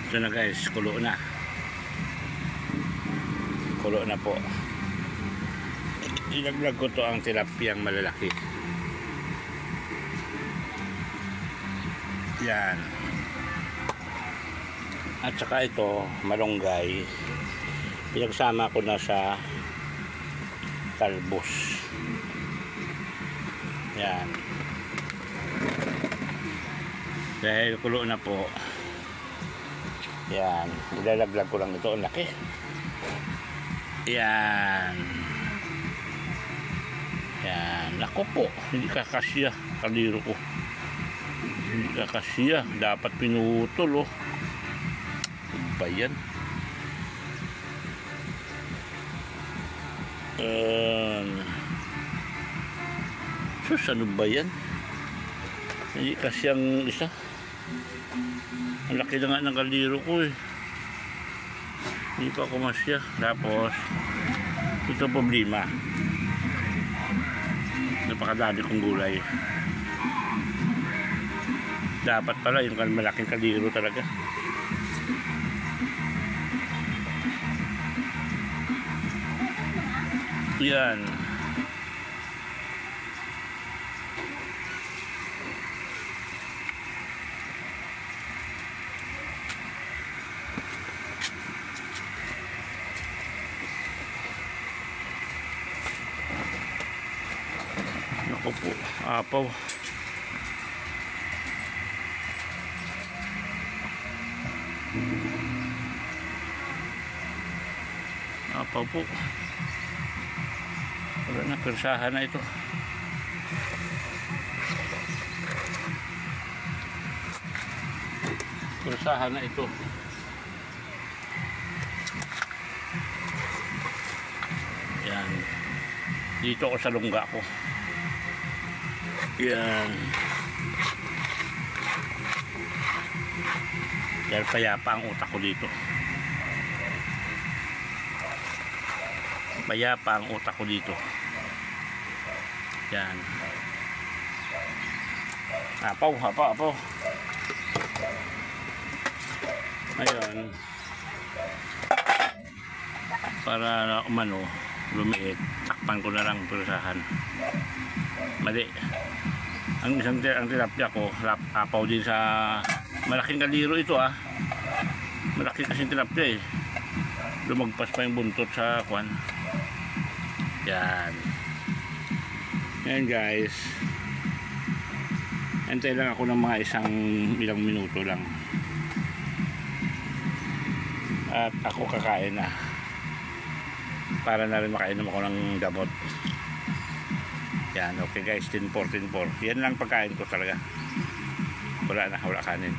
Ito na guys, kulo na. Kulo na po. Ilaglag ko to ang tilapiyang malalaki. Yan. At saka ito, malunggay. Pinagsama ko na sa talbos. Yan. Dahil kulo na po. Yan. Ilalaglag ko lang ito. Ang laki. Yan. Yan. Naku po. Hindi kakasya. Kaliro ko. Hindi kakasya. Dapat pinutol oh. Ano ba yan? Sus, ano ba yan? Hindi kasyang isa. Ang laki na nga ng kaliro ko eh. Hindi pa ako masya. Tapos ito problema. Napakadami kong gulay. Dapat pala yung malaking kaliro talaga. Yan. Naku po, apaw. Apaw po. Wala na, persahan na ito. Persahan na ito. Yan. Dito ako sa lungga ko. Yan. Dahil payapa ang utak ko dito. Payapa ang utak ko dito. Yan. Apaw, apaw, apaw. Ngayon, para umano, lumiit, takpan ko na lang perusahan. Mali. Ang isang tilapia ko, apaw din sa malaking kaliro ito ah. Malaki kasi tilapia eh. Lumagpas pa yung buntot sa kwan. Yan. Yan guys. Antay lang ako ng mga ilang minuto lang. At ako kakain na. Para na rin makainom ako ng gamot. Yan, okay guys, 10-4. Yan lang pagkain ko talaga. Wala na, wala kanin.